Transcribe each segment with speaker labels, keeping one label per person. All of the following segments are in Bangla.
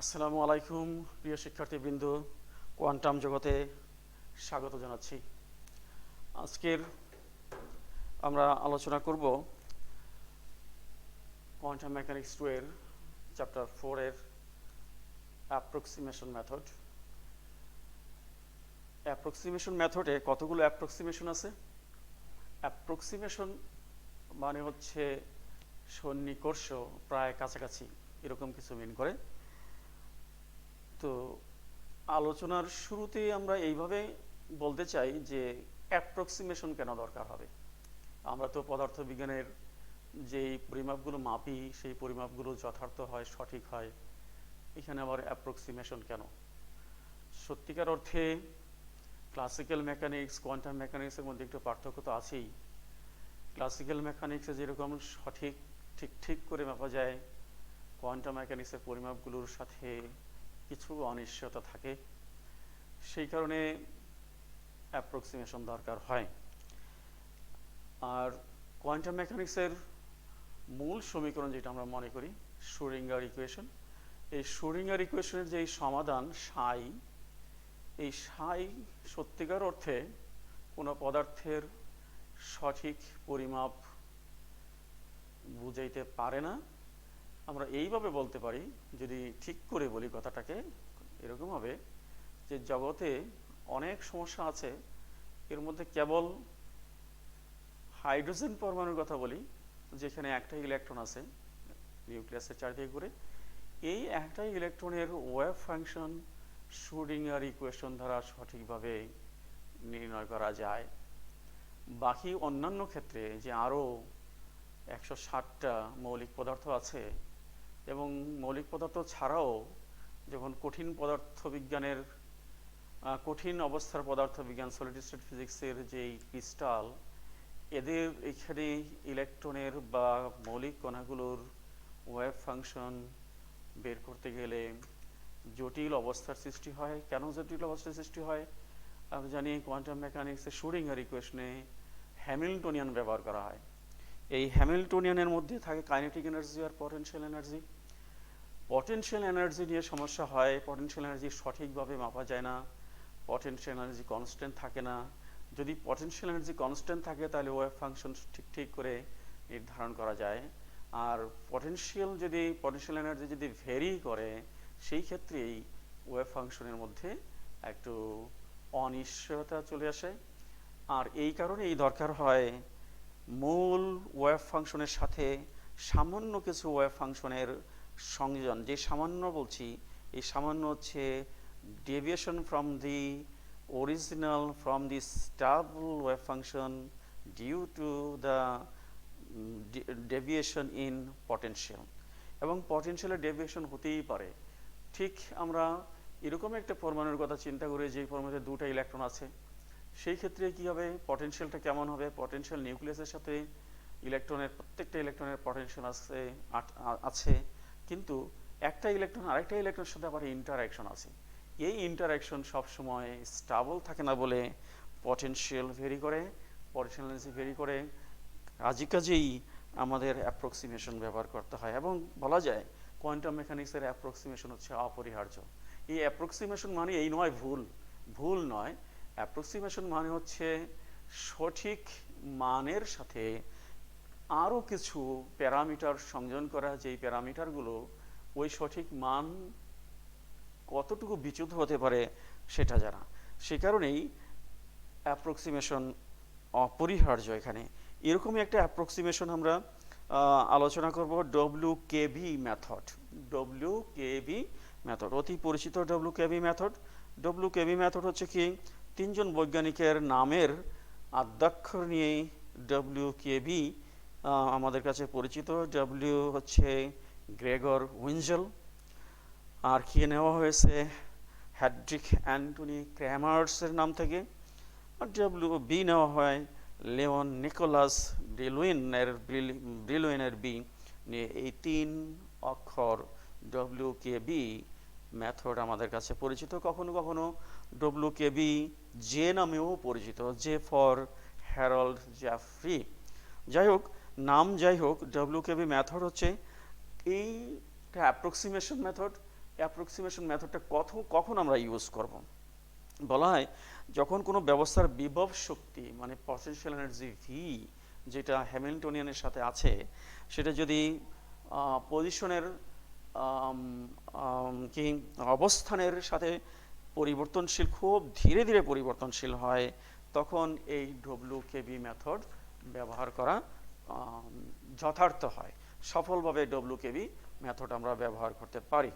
Speaker 1: আসসালামু আলাইকুম প্রিয় শিক্ষার্থীবৃন্দ, কোয়ান্টাম জগতে স্বাগত জানাচ্ছি। আজকের আমরা আলোচনা করব কোয়ান্টাম মেকানিক্স 2 এর চ্যাপ্টার 4 এর অ্যাপ্রক্সিমেশন মেথড। অ্যাপ্রক্সিমেশন মেথডে কতগুলো অ্যাপ্রক্সিমেশন আছে? অ্যাপ্রক্সিমেশন মানে হচ্ছে সন্নিকর্ষ, প্রায় কাছাকাছি, এরকম কিছু মিন করে। তো আলোচনার শুরুতে আমরা এইভাবে বলতে চাই যে অ্যাপ্রক্সিমেশন কেন দরকার হবে। আমরা তো পদার্থবিজ্ঞানের যেই পরিমাপগুলো মাপি সেই পরিমাপগুলো যথার্থ হয়, সঠিক হয়। এখানে আবার অ্যাপ্রক্সিমেশন কেন? সত্যিকার অর্থে ক্লাসিক্যাল মেকানিক্স, কোয়ান্টাম মেকানিক্সের মধ্যে একটু পার্থক্য তো আছেই। ক্লাসিক্যাল মেকানিক্সে যেরকম সঠিক ঠিক করে মাপা যায়, কোয়ান্টাম মেকানিক্সের পরিমাপগুলোর সাথে কিছু অনিশ্চয়তা থাকে, সেই কারণে অ্যাপ্রক্সিমেশন দরকার হয়। আর কোয়ান্টাম মেকানিক্সের মূল সমীকরণ যেটা আমরা মনে করি শ্রোডিঙ্গার ইকুয়েশন, এই শ্রোডিঙ্গার ইকুয়েশনের যে সমাধান সাই, এই সাই সত্যিকার অর্থে কোনো পদার্থের সঠিক পরিমাপ বুঝাইতে পারে না। আমরা এইভাবে বলতে পারি, যদি ঠিক করে বলি কথাটাকে, এরকম হবে যে জগতে অনেক সমস্যা আছে, এর মধ্যে কেবল হাইড্রোজেন পরমাণুর কথা বলি, যেখানে একটাই ইলেকট্রন আছে নিউক্লিয়াসের চারিদিকে ঘুরে। এই একটাই ইলেকট্রনের ওয়েভ ফাংশন শ্রোডিঙ্গার ইকুয়েশন দ্বারা সঠিকভাবে নির্ণয় করা যায়। বাকি অন্যান্য ক্ষেত্রে যে আরও 160টা মৌলিক পদার্থ আছে, এবং মৌলিক পদার্থ ছাড়াও যখন কঠিন পদার্থবিজ্ঞানের কঠিন অবস্থার পদার্থবিজ্ঞান, সলিড স্টেট ফিজিক্সের যেই ক্রিস্টাল, এদের এখানে ইলেকট্রনের বা মৌলিক কণাগুলোর ওয়েভ ফাংশন বের করতে গেলে জটিল অবস্থার সৃষ্টি হয়। কেন জটিল অবস্থার সৃষ্টি হয়? আমরা জানি কোয়ান্টাম মেকানিক্সের শ্রোডিঙ্গার ইকুয়েশনে হ্যামিল্টনিয়ান ব্যবহার করা হয়। এই হ্যামিল্টনিয়ানের মধ্যে থাকে কাইনেটিক এনার্জি আর পটেনশিয়াল এনার্জি। পটেনশিয়াল এনার্জি নিয়ে সমস্যা হয়, পটেনশিয়াল এনার্জি সঠিকভাবে মাপা যায় না, পটেনশিয়াল এনার্জি কনস্ট্যান্ট থাকে না। যদি পটেনশিয়াল এনার্জি কনস্ট্যান্ট থাকে তাহলে ওয়েভ ফাংশন ঠিক করে নির্ধারণ করা যায়। আর পটেনশিয়াল এনার্জি যদি ভেরি করে, সেই ক্ষেত্রেই ওয়েভ ফাংশনের মধ্যে একটু অনিশ্চয়তা চলে আসে। আর এই কারণেই দরকার হয় মূল ওয়েভ ফাংশনের সাথে সামান্য কিছু ওয়েভ ফাংশনের সংযোজন। যে সামান্য বলছি, এই সামান্য হচ্ছে deviation from the original, from the stable wave function due to the deviation in potential। এবং পটেনশিয়ালের ডেভিয়েশন হতেই পারে। ঠিক আমরা এরকম একটা পরমাণুর কথা চিন্তা করি, যেই পরমাণুতে দুটো ইলেকট্রন আছে। সেই ক্ষেত্রে কি হবে, পটেনশিয়ালটা কেমন হবে? পটেনশিয়াল নিউক্লিয়াসের সাথে প্রত্যেকটা ইলেকট্রনের পটেনশিয়াল আছে, কিন্তু একটা ইলেকট্রন আরেকটা ইলেকট্রনের সাথে আবার ইন্টারঅ্যাকশন আছে। এই ইন্টারঅ্যাকশন সবসময় স্টেবল থাকে না বলে পটেনশিয়াল ভেরি করে, পটেনশিয়াল এনার্জি ভেরি করে। কাজেই আমাদের অ্যাপ্রক্সিমেশন ব্যবহার করতে হয়, এবং বলা যায় কোয়ান্টাম মেকানিক্সের অ্যাপ্রক্সিমেশন হচ্ছে অপরিহার্য। এই অ্যাপ্রক্সিমেশন মানে এই নয় ভুল নয়। অ্যাপ্রক্সিমেশন মানে হচ্ছে সঠিক মানের সাথে আরও কিছু প্যারামিটার সংযোজন করা, যেই প্যারামিটারগুলো ওই সঠিক মান কতটুকু বিচ্যুত হতে পারে সেটা জানা। সে কারণেই অ্যাপ্রক্সিমেশন অপরিহার্য এখানে। এরকমই একটা অ্যাপ্রক্সিমেশন আমরা আলোচনা করব, ডব্লিউকেবি মেথড। ডব্লিউকেবি মেথড অতি পরিচিত। ডব্লিউকেবি মেথড হচ্ছে কি, তিনজন বৈজ্ঞানিকের নামের আদ্যাক্ষর নিয়েই ডব্লিউকেবি আমাদের কাছে পরিচিত। ডব্লিউ হচ্ছে গ্রেগর উইনজেল, আর কে নেওয়া হয়েছে হ্যাড্রিক অ্যান্টনি ক্র্যামার্সের নাম থেকে। আর বি নেওয়া হয় লিওন নিকোলাস ব্রিলুইনের বি নিয়ে। এই তিন অক্ষর ডব্লিউকেবি মেথড আমাদের কাছে পরিচিত। কখনো কখনো ডব্লিউকেবি জে নামেও পরিচিত, জে ফর হ্যারল্ড জ্যাফ্রি। যাই হোক, ডব্লিউকেবি মেথড হচ্ছে এই অ্যাপ্রক্সিমেশন মেথড, অ্যাপ্রক্সিমেশন মেথডটা কখন আমরা ইউজ করব? বলা হয় যখন কোনো ব্যবস্থার বিভব শক্তি মানে পটেনশিয়াল এনার্জি ভি যেটা হ্যামিল্টনিয়ানের সাথে আছে সেটা যদি পজিশনের কি অবস্থানের সাথে পরিবর্তনশীল, খুব ধীরে ধীরে পরিবর্তনশীল হয়, তখন এই ডব্লিউকেবি মেথড ব্যবহার করা যথার্থ হয়। সফলভাবে ডব্লিউকেবি মেথড আমরা ব্যবহার করতে পারি।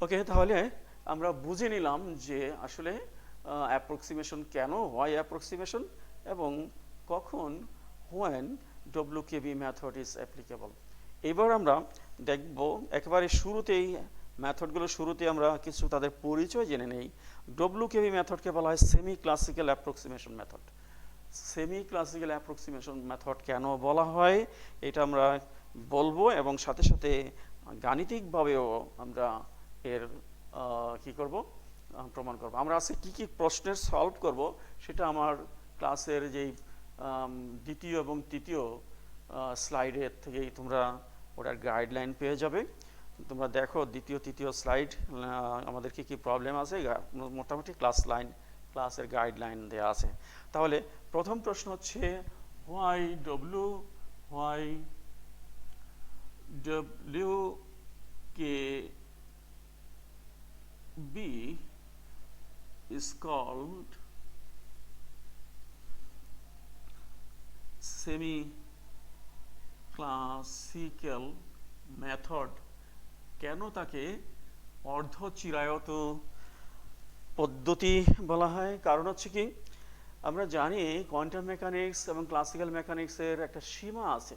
Speaker 1: ওকে, তাহলে আমরা বুঝে নিলাম যে আসলে অ্যাপ্রক্সিমেশন কেন হয় অ্যাপ্রক্সিমেশন, এবং কখন হোয়েন ডব্লিউকেবি মেথড ইজ অ্যাপ্লিকেবল। এবার আমরা দেখব একেবারে শুরুতেই মেথডগুলোর শুরুতে আমরা কিছু তাদের পরিচয় জেনে নেই। ডব্লিউকেবি মেথডকে বলা হয় semi classical approximation method. Semi classical approximation method কেন বলা হয় এটা আমরা বলবো, এবং সাথে সাথে গাণিতিকভাবেও আমরা এর কি করব, প্রমাণ করব। আমরা আজকে কি কি প্রশ্নের সলভ করব সেটা আমার ক্লাসের যেই দ্বিতীয় এবং তৃতীয় স্লাইডের থেকেই তোমরা ওটার গাইডলাইন পেয়ে যাবে। তোমরা দেখো দ্বিতীয় তৃতীয় স্লাইড আমাদের কি কি প্রবলেম আছে, মোটামুটি ক্লাসের গাইডলাইন দেওয়া আছে। তাহলে প্রথম প্রশ্ন হচ্ছে why W K B is called semi-classical method। কেন তাকে অর্ধ চিরায়ত পদ্ধতি বলা হয়? কারণ হচ্ছে কি, আমরা জানি কোয়ান্টাম মেকানিক্স এবং ক্লাসিক্যাল মেকানিক্সের একটা সীমা আছে।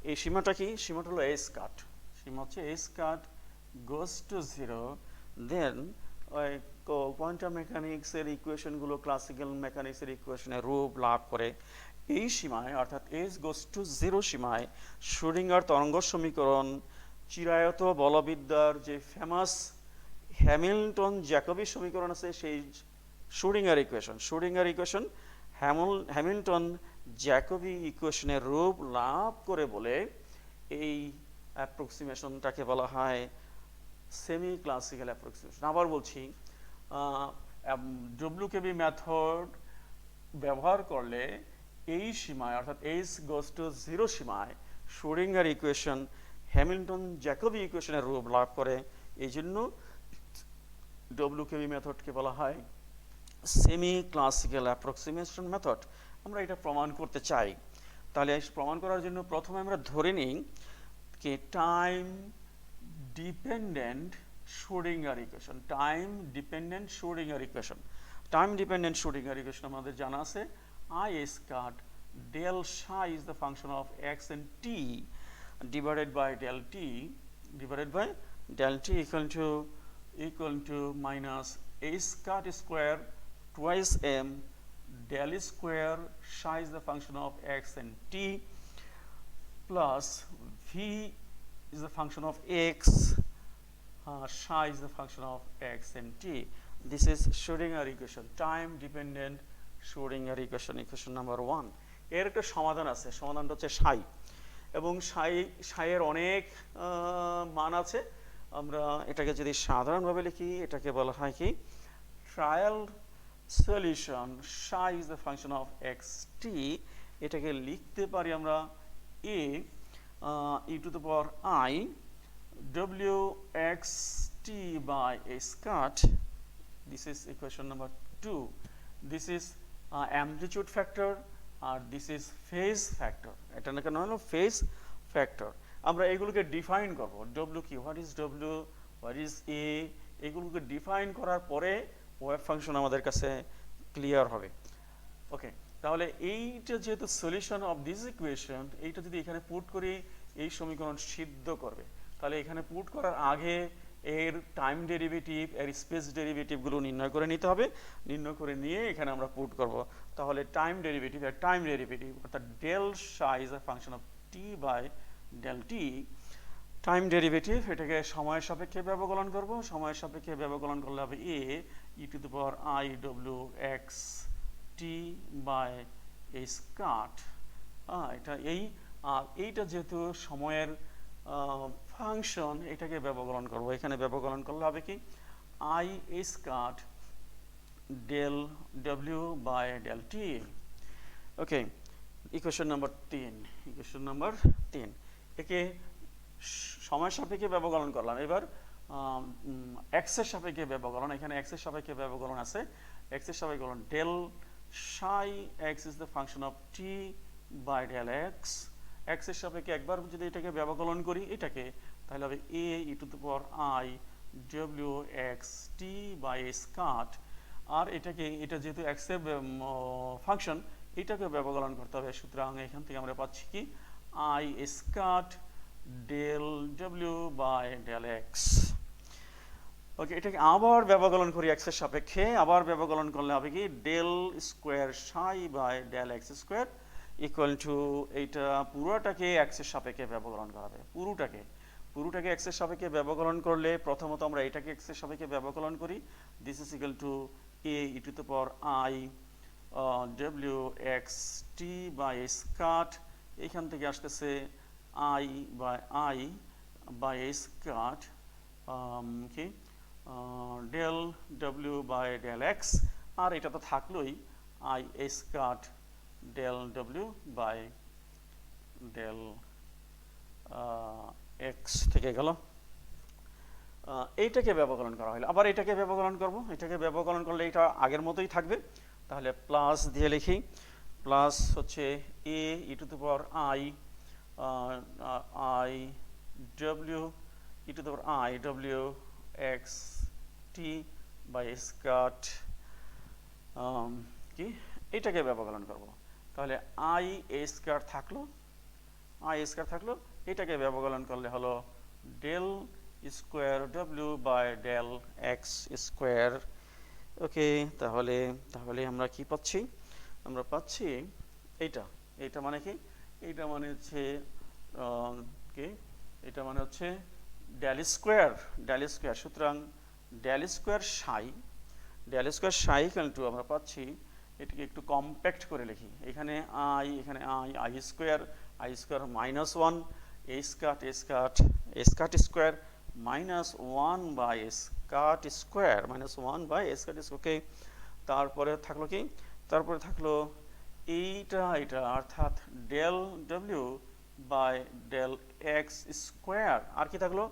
Speaker 1: এই সীমাটা কি? সীমাটা হলো এস কাট। সীমা হচ্ছে s cut goes to zero, then ওই কোয়ান্টাম মেকানিক্সের ইকুয়েশনগুলো ক্লাসিক্যাল মেকানিক্সের ইকুয়েশনের রূপ লাভ করে। এই সীমায় অর্থাৎ এস গোস টু জিরো সীমায় শ্রোডিঙ্গার তরঙ্গ সমীকরণ, চিরায়ত বলবিদ্যার যে ফেমাস হ্যামিল্টন জ্যাকবি সমীকরণ আছে, সেই শ্রোডিঙ্গার ইকুয়েশন হ্যামিল্টন জ্যাকবি ইকুয়েশনের রূপ লাভ করে বলে এই অ্যাপ্রক্সিমেশনটাকে বলা হয় সেমি ক্লাসিক্যাল অ্যাপ্রক্সিমেশন। আবার বলছি, ডব্লিউকেবি মেথড ব্যবহার করলে এই সীমায় অর্থাৎ এইচ গোস টু জিরো সীমায় শ্রোডিঙ্গার ইকুয়েশন হ্যামিল্টন জ্যাকবি ইকুয়েশনের রূপ লাভ করে। এই জন্য ডব্লিউকেবি মেথডকে বলা হয় সেমি ক্লাসিক্যাল অ্যাপ্রক্সিমেশন মেথড। আমরা এটা প্রমাণ করতে চাই। তাহলে প্রমাণ করার জন্য প্রথমে আমরা ধরে নিই যে time dependent Schrödinger equation. Time dependent Schrödinger equation আমাদের জানা আছে I is cut del psi is the function of x and t divided by del t equal to minus a cut square twice m del square psi is the function of x and t plus v is the function of x, psi is the function of x and t. This is Schrödinger equation, time dependent Schrödinger equation number 1। এর একটা সমাধান আছে, সমাধানটা হচ্ছে সাই, এবং সাইয়ের অনেক মান আছে। আমরা এটাকে যদি সাধারণভাবে লিখি এটাকে বলা হয় কি trial solution psi is the function of xt। এটাকে লিখতে পারি আমরা a e to the power I w x t by s cut। This is equation number 2. This is amplitude factor R this is phase factor। এটা না কেন হলো ফেজ ফ্যাক্টর। আমরা এগুলোকে ডিফাইন করব, w কি, what is w, what is a, এগুলোকে ডিফাইন করার পরে ওয়েভ ফাংশন আমাদের কাছে ক্লিয়ার হবে। ওকে, তাহলে এইটা যেহেতু সলিউশন অফ দিস ইকুয়েশন, এইটা যদি এখানে পুট করি এই সমীকরণ সিদ্ধ করবে। তাহলে এখানে পুট করার আগে এর টাইম ডেরিভেটিভ, এর স্পেস ডেরিভেটিভগুলো নির্ণয় করে নিতে হবে। নির্ণয় করে নিয়ে এখানে আমরা পুট করব। তাহলে টাইম ডেরিভেটিভ অর্থাৎ del psi is a function of t by del t। Time derivative এটাকে সময়ের সাপেক্ষে ব্যবকলন করব। সময়ের সাপেক্ষে ব্যবকলন করলে হবে a e to the power I w x t by s cut। এটা এইটা যেহেতু সময়ের ফাংশন এটাকে ব্যবকলন করব। এখানে ব্যবকলন করলে হবে কি i square del W by del T. Okay, equation number 3, equation number 3 একে সময় সাপেক্ষে ব্যবকলন করলাম। এবার এক্স এর সাপেক্ষে ব্যবকলন, এখানে এক্স এর সাপেক্ষে ব্যবকলন আছে। এক্স এর সাপেক্ষে del psi x is the function of t by del x. X এর সাপেক্ষে একবার যদি এটাকে ব্যবকলন করি এটাকে, তাহলে হবে a e to the power i ডব্লিউ এক্স টি বাই স্কয়ার। আর এটাকে, এটা যেহেতু এক্স এর ফাংশন, এটাকে ব্যবকলন করতে হবে। সুতরাং এখান থেকে আমরা পাচ্ছি কি i square del W by del x. Okay, এটাকে আবার ব্যবকলন করি এক্স এর সাপেক্ষে। আবার ব্যবকলন করলে হবে কি del square psi by del x square equal to, এইটা পুরোটাকে এক্স এর সাপেক্ষে ব্যবকলন করা হবে। পুরোটাকে এক্স এর সাপেক্ষে ব্যবকলন করলে প্রথমত আমরা এটাকে এক্স এর সাপেক্ষে ব্যবকলন করি। This is equal to a e to the power i ডব্লিউ এক্স টি বাই স্কয়ার। এইখান থেকে আসতেছে আই বাই স্কয়ার কি del W by del x. আর এটা তো থাকলোই i square del W by del x থেকে গেল। এইটাকে ব্যবকলন করা হলো। আবার এটাকে ব্যবকলন করব। এটাকে ব্যবকলন করলে এটা আগের মতোই থাকবে। তাহলে প্লাস দিয়ে লিখি, প্লাস হচ্ছে এ e to the power i W E to the power i ডব্লিউ এক্স টি বাই স্কয়ার কি এটাকে ব্যবকলন করব। তাহলে আই স্কয়ার থাকলো, এটাকে ব্যবকলন করলে হলো ডেল স্কোয়ার ডব্লিউ by del x square. Okay, তাহলে আমরা কি পাচ্ছি? আমরা পাচ্ছি এইটা মানে কি, এইটা মানে হচ্ছে কি, এটা মানে হচ্ছে ডেল স্কোয়ার। সুতরাং del square psi equal to, আমরা পাচ্ছি এটাকে একটু কম্প্যাক্ট করে লিখি। এখানে i square minus 1 square square minus 1 by square square okay. তারপরে থাকলো এইটা অর্থাৎ del W by del x square. আর কি থাকলো?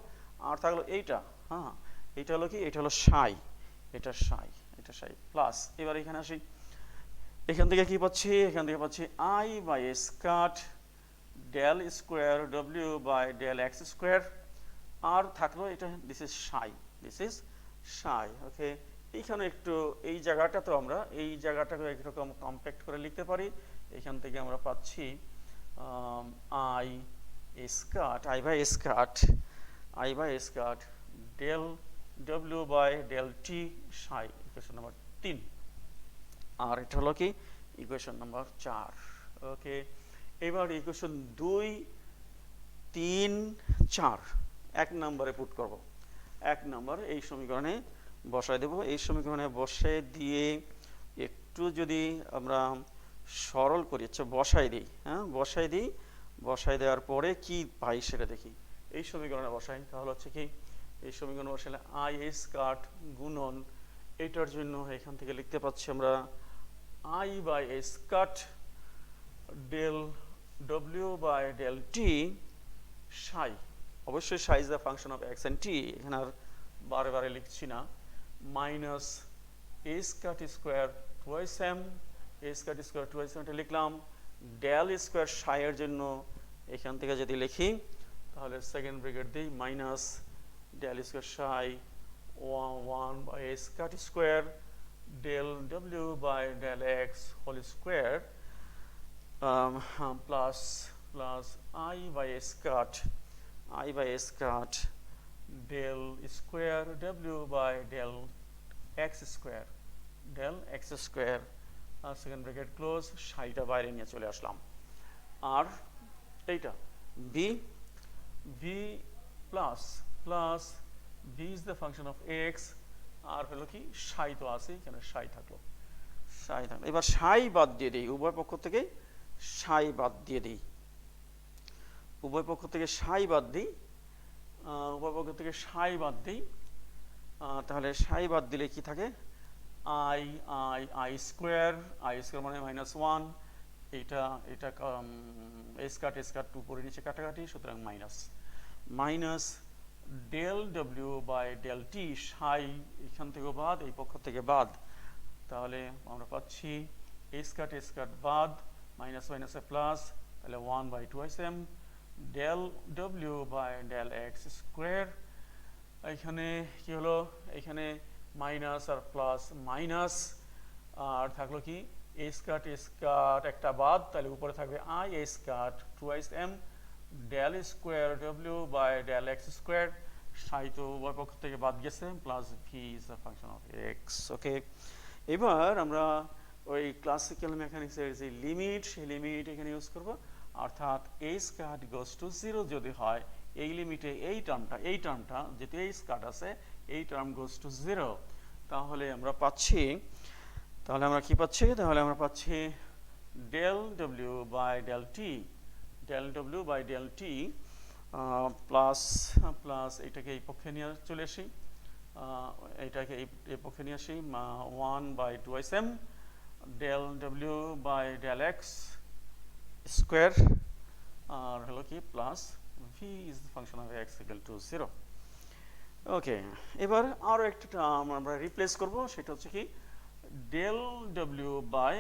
Speaker 1: এইটা, হ্যাঁ, এইটা হলো কি, এটা হলো সাই, এটা সাই প্লাস। এবার এখানে আসি, এখান থেকে কি পাচ্ছি? এখান থেকে পাচ্ছি i by square del square ডব্লিউ বাই ডেল এক্স স্কোয়ার। আর থাকলো এটা, দিস ইজ সাই। ওকে, এইখানে একটু এই জায়গাটাকে একরকম কম্প্যাক্ট করে লিখতে পারি। এখান থেকে আমরা পাচ্ছি i by square del W by del T psi, equation number 3। আর এটা হলো কি ইকুয়েশন নাম্বার 4। ওকে, এবার ইকুয়েশন 2, 3, 4 এক নম্বরে পুট করব। 1 নম্বর এই সমীকরণে বসায় দেব। এই সমীকরণে বসে দিয়ে একটু যদি আমরা সরল করি, আচ্ছা বসাই দিই, হ্যাঁ বসাই দেওয়ার পরে কি পাই সেটা দেখি। এই সমীকরণে বসাই, তাহলে হচ্ছে কি, এই সমীকরণে বসালে আই স্কয়ার গুণন, এটার জন্য এখান থেকে লিখতে পাচ্ছি আমরা i by square del W by del T psi. অবশ্যই psi is the function of x and t, এখানে আর বারে লিখছি না। Minus a square twice m, এটা লিখলাম। ডেল স্কোয়ার সাই এর জন্য এখান থেকে যদি লিখি, তাহলে সেকেন্ড ব্র্যাকেট দিই, minus del square Sai 1 by square del W by del x whole square plus I by square del square ডব্লিউ by del x square second bracket close, সাইটা বাইরে নিয়ে চলে আসলাম। আর এইটা B plus B is the function of x. আর হলো কি সাই তো আছে, এখানে সাই থাকলো। এবার সাই বাদ দিয়ে দিই, উভয় পক্ষ থেকে সাই বাদ দিই। উপবর্গ থেকে সাই বাদ দিই, তাহলে সাই বাদ দিলে কি থাকে, আই স্কোয়ার মানে -1, এটা স্কাট 2 পরে নিচে কাটাকাটি, সুতরাং minus del W by del T, psi এখান থেকে বাদ, এই পক্ষ থেকে বাদ, তাহলে আমরা পাচ্ছি স্কাট বাদ, মাইনাস মাইনাসে প্লাস, তাহলে 1/2m del W by del x square. এখানে কি হলো, এখানে মাইনাস আর প্লাস মাইনাস, আর থাকলো কি স্কাট একটা বাদ, তাহলে উপরে থাকবে i s cut 2m del square ডব্লিউ by del x square, psi তো উভয় পক্ষ থেকে বাদ গেছে, plus v is the function of x. Okay, এবার আমরা ওই ক্লাসিক্যাল মেকানিক্সের যে লিমিট, সেই লিমিট এখানে ইউজ করব, অর্থাৎ a স্কাট গোজ টু 0 যদি হয়, এই লিমিটে এই টার্মটা যেহেতু a স্কাট আছে, এই টার্ম গোজ টু 0, তাহলে আমরা কি পাচ্ছি, তাহলে আমরা পাচ্ছি del W by del T plus এটাকে এই পক্ষে নিয়ে চলে আসি, এটাকে এই পক্ষে নিয়ে আসি, 1/2m del W by del x square, আর হলো কি plus v is the function of x equal to 0। Okay, এবার আরও একটা টার্ম আমরা রিপ্লেস করব, সেটা হচ্ছে কি del W by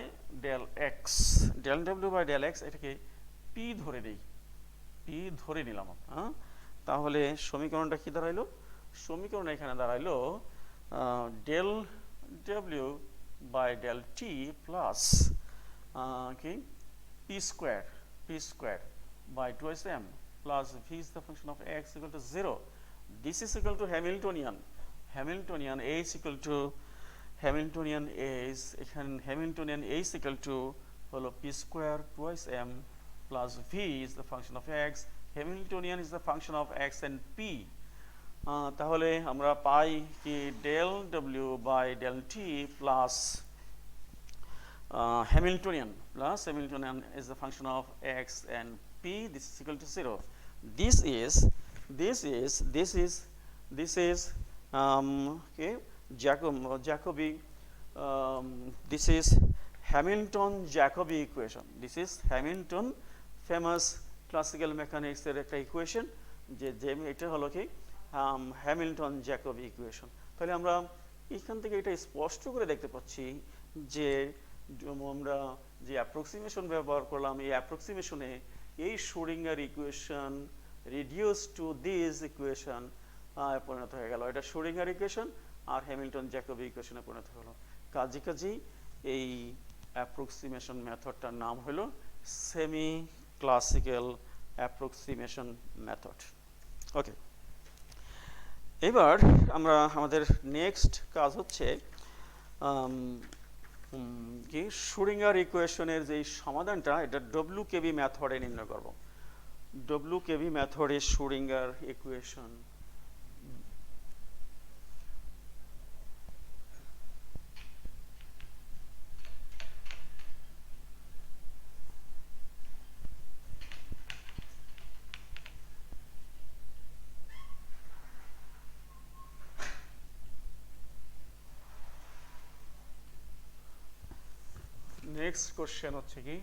Speaker 1: del x, এটাকে পি ধরে নিই, ধরে নিলাম। তাহলে সমীকরণটা কি দাঁড়াইলো, সমীকরণ এখানে দাঁড়াইলো del W by del T plus কি p square by 2m plus v is the function of x equal to 0. This is equal to Hamiltonian A is equal to Hamiltonian A is equal to হলো p square 2m plus v is the function of x. Hamiltonian is the function of x and p. তাহলে আমরা পাই কি del w by del t plus Hamiltonian is the function of x and p. This is equal to 0. This is okay, Jacobi. This is Hamilton-Jacobi equation. This is Hamilton famous classical mechanics এর একটা ইকুয়েশন, যে এটা হলো কি Hamilton-Jacobi ইকুয়েশন। তাহলে আমরা এখান থেকে এটা স্পষ্ট করে দেখতে পাচ্ছি যে আমরা যে অ্যাপ্রক্সিমেশন ব্যবহার করলাম, এই অ্যাপ্রক্সিমেশনে এই Schrödinger equation reduce to this equation পরিণত হয়ে গেল। এটা শ্রোডিঙ্গার ইকুয়েশন আর হ্যামিল্টন-জ্যাকোবি ইকুয়েশনে পরিণত হলো। কাজেই এই অ্যাপ্রক্সিমেশন মেথডটার নাম হলো সেমি ক্লাসিক্যাল অ্যাপ্রক্সিমেশন মেথড। ওকে, এবার আমরা আমাদের নেক্সট কাজ হচ্ছে কি শ্রোডিঙ্গার ইকুয়েশনের যে সমাধানটা, এটা ডব্লিউকেবি মেথডে নির্ণয় করব। ডব্লিউকেবি মেথডে শ্রোডিঙ্গার ইকুয়েশন নেক্সট কোশ্চেন হচ্ছে কি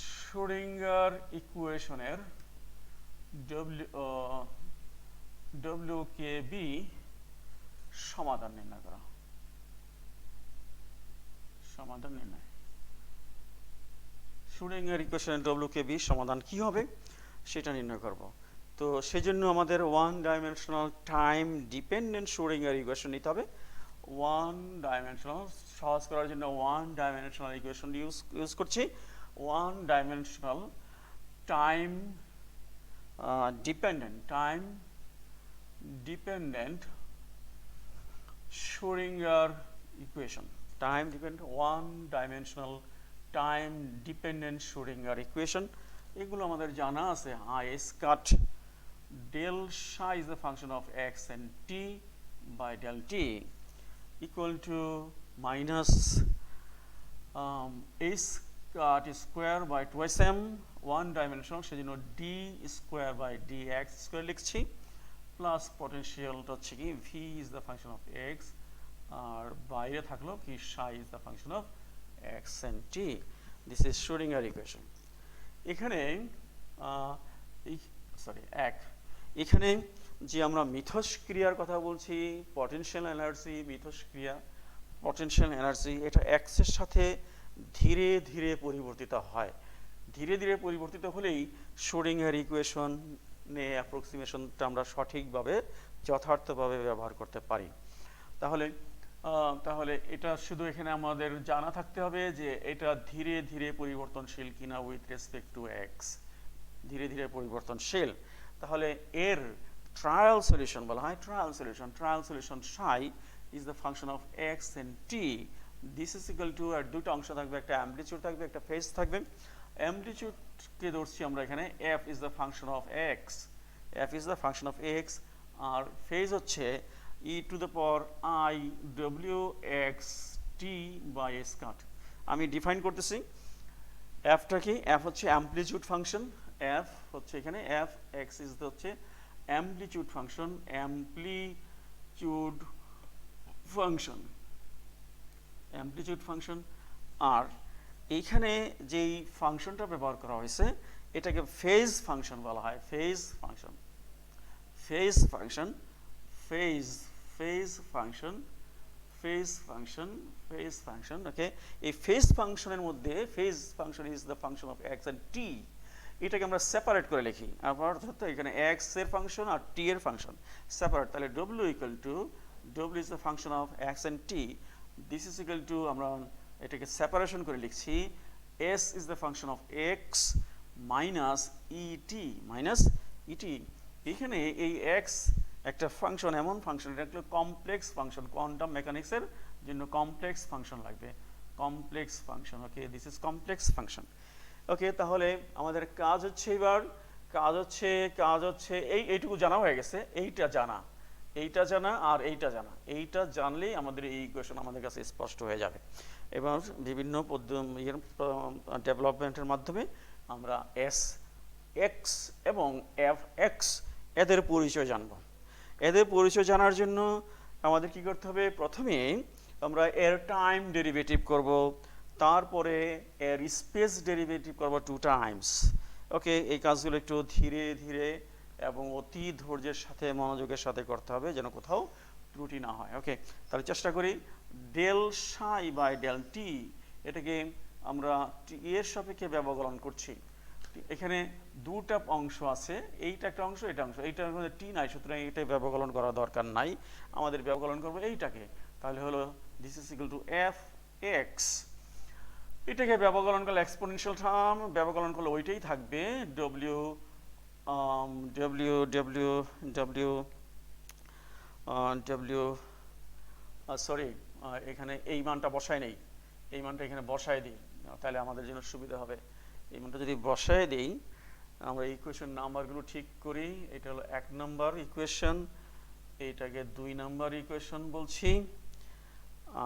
Speaker 1: শ্রোডিঙ্গার ইকুয়েশনের ডব্লিউকেবি সমাধান নির্ণয় করা। শ্রোডিঙ্গার ইকুয়েশনের ডব্লিউকেবি সমাধান কি হবে সেটা নির্ণয় করব। তো সেজন্য আমাদের one dimensional time dependent Schrödinger equation নিতে হবে। ওয়ান ডাইমেনশনাল সহজ করার জন্য ওয়ান ডাইমেনশনাল ইকুয়েশন ইউজ করছি। One dimensional time dependent Schrödinger equation. One dimensional time dependent Schrödinger equation, এগুলো আমাদের জানা আছে। I s cut del psi is the function of x and t by del t equal to minus a square by 2m one dimensional, সেজন্য d square by d x square লিখছি, প্লাস পটেনশিয়ালটা হচ্ছে কি v is the function of x, আর বাইরে থাকলো কি psi is the function of x and t. This is Schrödinger equation. এখানে এখানে যে আমরা মিথস্ক্রিয়ার কথা বলছি, পটেনশিয়াল এনার্জি, মিথস্ক্রিয়া, পটেনশিয়াল এনার্জি, এটা এক্সের সাথে ধীরে ধীরে পরিবর্তিত হয়। ধীরে ধীরে পরিবর্তিত হলেই শ্রোডিঙ্গার ইকুয়েশনে অ্যাপ্রক্সিমেশনটা আমরা সঠিকভাবে যথার্থভাবে ব্যবহার করতে পারি। তাহলে এটা শুধু এখানে আমাদের জানা থাকতে হবে যে এটা ধীরে ধীরে পরিবর্তনশীল কিনা উইথ রেসপেক্ট টু এক্স, ধীরে ধীরে পরিবর্তনশীল। তাহলে এর ট্রায়াল সলিউশন বলা হয়, trial solution psi is the function of x and t. This is equal to, আর দুটো অংশ থাকবে, একটা অ্যামপ্লিটিউড থাকবে, একটা ফেজ থাকবে। অ্যামপ্লিটিউডকে ধরছি আমরা এখানে f is the function of x, f is the function of x, আর ফেজ হচ্ছে e to the power i ডব্লিউ x t by S cut. আমি ডিফাইন করতেছি এফটা কি, এফ হচ্ছে অ্যামপ্লিটিউড ফাংশন, এফ হচ্ছে এখানে এফ এক্স ইজ হচ্ছে অ্যামপ্লিটিউড ফাংশন, অ্যামপ্লিটিউড ফাংশন। আর এইখানে যেই ফাংশনটা ব্যবহার করা হয়েছে এটাকে ফেজ ফাংশন বলা হয়, ফেজ ফাংশন। ওকে, এই ফেজ ফাংশনের মধ্যে phase function is the function of x and t, এটাকে আমরা সেপারেট করে লিখি। অর্থাৎ এখানে এক্স এর ফাংশন আর টি এর ফাংশন সেপারেট, তাহলে ডব্লিউ ইকুয়াল টু, ডব্লিউ is the function of x and t, this is equal to, আমরা এটাকে সেপারেশন করে লিখছি, s is the function of x minus e t. এখানে এই এক্স একটা ফাংশন, এমন ফাংশন, এটা একটা কমপ্লেক্স ফাংশন, কোয়ান্টাম মেকানিক্সের জন্য কমপ্লেক্স ফাংশন লাগবে, complex function. Okay, this is complex function. Okay, তাহলে আমাদের কাজ হচ্ছে এবার, কাজ হচ্ছে এইটুকু জানা হয়ে গেছে, এইটা জানা আর এইটা জানলেই আমাদের এই ইকুয়েশন আমাদের কাছে স্পষ্ট হয়ে যাবে। এবার বিভিন্ন ডেভেলপমেন্টের মাধ্যমে আমরা এস এক্স এবং এফ এক্স এদের পরিচয় জানব। এদের পরিচয় জানার জন্য আমাদের কি করতে হবে, প্রথমে আমরা এর টাইম ডেরিভেটিভ করব, তারপরে এর স্পেস ডেরিভেটিভ করব 2 টাইমস। ওকে, এই কাজগুলো একটু ধীরে ধীরে এবং অতি ধৈর্যের সাথে, মনোযোগের সাথে করতে হবে যেন কোথাও ত্রুটি না হয়। ওকে, তাহলে চেষ্টা করি। ডেল সাই বাই ডেল টি, এটাকে আমরা টি এর সাপেক্ষে ব্যবকলন করছি। এখানে দুটা অংশ আছে, এইটা একটা অংশ, এইটার মধ্যে টি নাই, সুতরাং এইটা ব্যবকলন করার দরকার নাই, আমাদের ব্যবকলন করবো এইটাকে। তাহলে হলো this is equal two F x, এটাকে ব্যবকলন করলে এক্সপোনেনশিয়াল টার্ম, ব্যবকলন করলে ওইটাই থাকবে, ডব্লিউ সরি, এখানে এই মানটা বসায় নেই, এই মানটা এখানে বসায় দিই, তাহলে আমাদের জন্য সুবিধা হবে। এই মানটা যদি বসায় দিই, আমরা ইকুয়েশন নাম্বারগুলো ঠিক করি। এটা হলো 1 নম্বর ইকুয়েশন, এইটাকে 2 নম্বর ইকুয়েশন বলছি,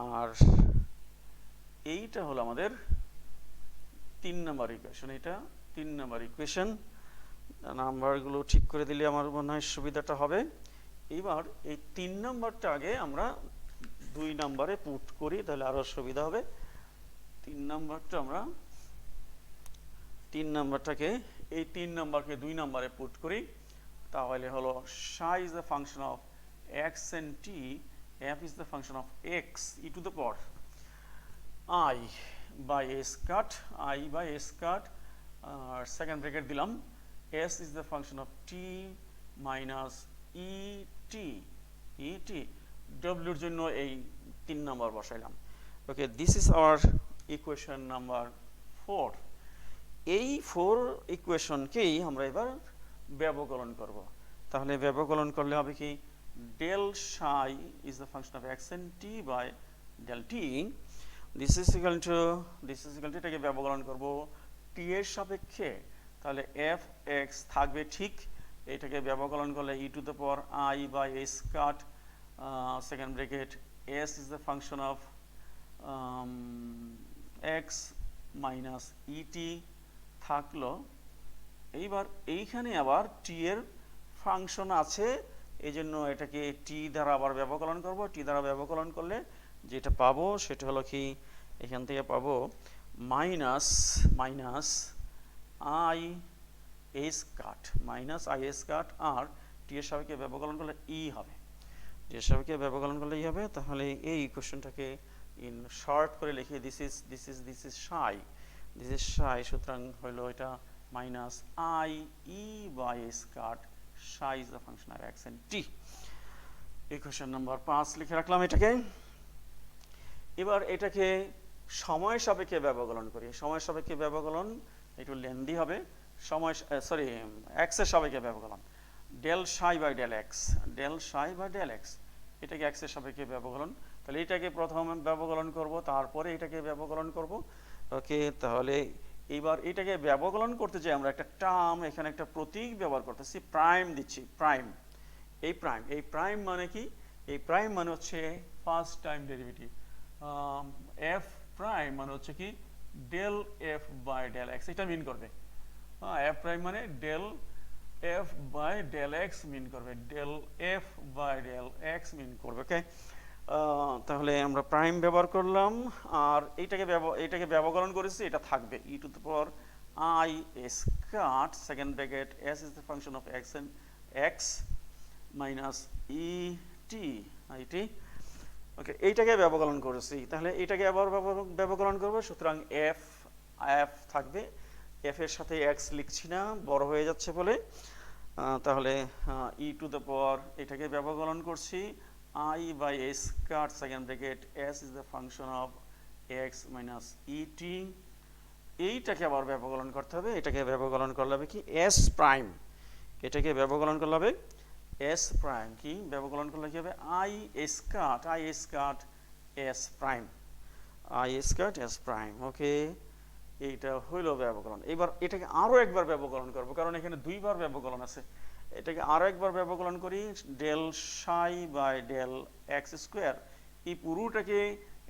Speaker 1: আর এইটা হলো আমাদের 3 নম্বর ইকুয়েশন। এটা 3 নম্বর ইকুয়েশন, নাম্বারগুলো ঠিক করে দিলে আমার মনে হয় সুবিধাটা হবে। এবার এই 3 নম্বরটা আগে আমরা 2 নম্বরে পুট করি, তাহলে আরো সুবিধা হবে। 3 নম্বরটাকে এই 3 নম্বরকে 2 নম্বরে পুট করি, তাহলে হলো psi is the function of x and t, f is the function of x e to the power I by S cut, আর সেকেন্ড ব্র্যাকেট দিলাম, s is the function of t minus e t, ডব্লিউর জন্য এই 3 নম্বর বসাইলাম। Okay, this is our equation number 4। এই 4 ইকুয়েশনকেই আমরা এবার ব্যবকলন করব। তাহলে ব্যবকলন করলে হবে কি, del psi is the function of x and t by del t, this is equal to, এটাকে ব্যবকলন করব টি এর সাপেক্ষে, তাহলে এফ এক্স থাকবে ঠিক, এটাকে ব্যবকলন করলে E to the power I by S cut, second bracket, S is the function of x minus E T থাকলো, এইবার এইখানে আবার টি এর ফাংশন আছে, এই জন্য এটাকে টি দ্বারা আবার ব্যবকলন করব। টি দ্বারা ব্যবকলন করলে যেটা পাবো সেটা হলো কি, এখান থেকে পাবো minus minus I S cut, minus I S cut, আর টি এর সাপেক্ষে ব্যবকলন করলে ই হবে, টি এর সাপেক্ষে ব্যবকলন করলে ই হবে। তাহলে এই ইকুয়েশনটাকে ইন শর্ট করে লিখি, this is psi, this is psi, সুতরাং হলো এটা minus I E by S cut, psi is the function of x and T. Equation number 5 লিখে রাখলাম এটাকে। এবার এটাকে সময় সাপেক্ষে ব্যবকলন করি। সময় সাপেক্ষে ব্যবকলন একটু লেন্দি হবে। সময় সরি এক্স এর সাপেক্ষে ব্যবকলন, del psi by del X, del psi by del x, এটাকে এক্স এর সাপেক্ষে ব্যবকলন। তাহলে এটাকে প্রথম ব্যবকলন করব, তারপরে এটাকে ব্যবকলন করব। ওকে, তাহলে এইবার এটাকে ব্যবকলন করতে চাই আমরা একটা টার্ম, এখানে একটা প্রতীক ব্যবহার করতেছি, প্রাইম দিচ্ছি, প্রাইম। এই প্রাইম মানে কি? এই প্রাইম মানে হচ্ছে first time derivative. F prime মানে হচ্ছে কি del F by del X, এটা মিন করবে। এফ প্রাইম মানে del F by del X mean করবে, del F by del X mean করবে। ওকে, তাহলে আমরা প্রাইম ব্যবহার করলাম, আর এইটাকে ব্যবকলন করেছি, এটা থাকবে E to the power I S cut, second bracket S is the function of x and X minus E T I T. Okay, এইটাকে ব্যবকলন করেছি, তাহলে এইটাকে আবার ব্যবকলন করবো, সুতরাং এফ এফ থাকবে, এফ এর সাথে এক্স লিখছি না, বড় হয়ে যাচ্ছে বলে। তাহলে ই টু দ্য পাওয়ার এটাকে ব্যবকলন করছি, I by S cut, second bracket S is the function of x minus E T. এইটাকে আবার ব্যবকলন করতে হবে, এটাকে ব্যবকলন করলে হবে কি এস প্রাইম, এটাকে ব্যবকলন করলে হবে এস প্রাইম, কি ব্যবকলন করলে কি হবে I S cut S prime, I S cut S prime. Okay, এইটা হইল ব্যবকলন। এবার এটাকে আরো একবার ব্যবকলন করব, কারণ এখানে দুইবার ব্যবকলন আছে। এটাকে আরো একবার ব্যবকলন করি, del psi by del x square, এই পুরোটাকে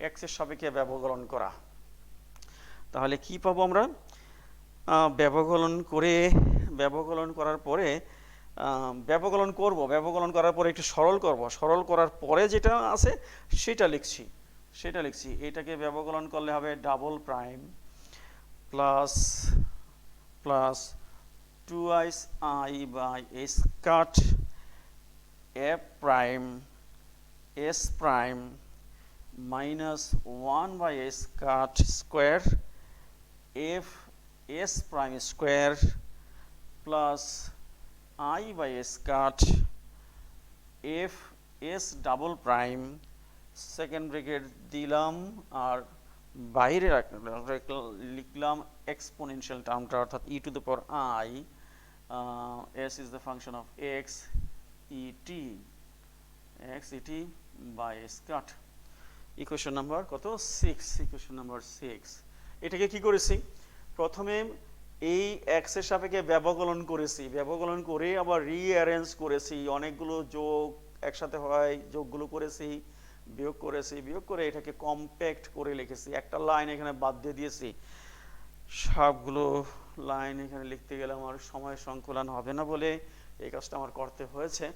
Speaker 1: এক্স এর সাপেক্ষে ব্যবকলন করা। তাহলে কি পাবো আমরা? ব্যবকলন করার পরে ব্যবকলন করার পরে একটু সরল করব, সরল করার পরে যেটা আছে সেটা লিখছি। এটাকে ব্যবকলন করলে হবে double prime plus 2i by S cut F prime S prime minus 1 by S cut square F S prime square plus i by s কাট f s double prime, second bracket দিলাম, আর বাইরে লিখলাম এক্সপোনেনশিয়াল টার্মটা, অর্থাৎ e to the power i, s is the function of x et by s cut. Equation number কত? 6, ইকুয়েশন নাম্বার 6। এটাকে কি করেছি? প্রথমে এই x এর সাপেক্ষে ব্যবকলন করেছি, ব্যবকলন করে আবার রিঅ্যারেঞ্জ করেছি, অনেকগুলো যোগ একসাথে হয়, যোগগুলো করেছি, বিয়োগ করে এটাকে কম্প্যাক্ট করে লিখেছি। একটা লাইন এখানে বাদ দিয়ে দিয়েছি, সবগুলো লাইন এখানে লিখতে গেলে আমার সময় সংকলন হবে না বলে এই কাজটা আমার করতে হয়েছে।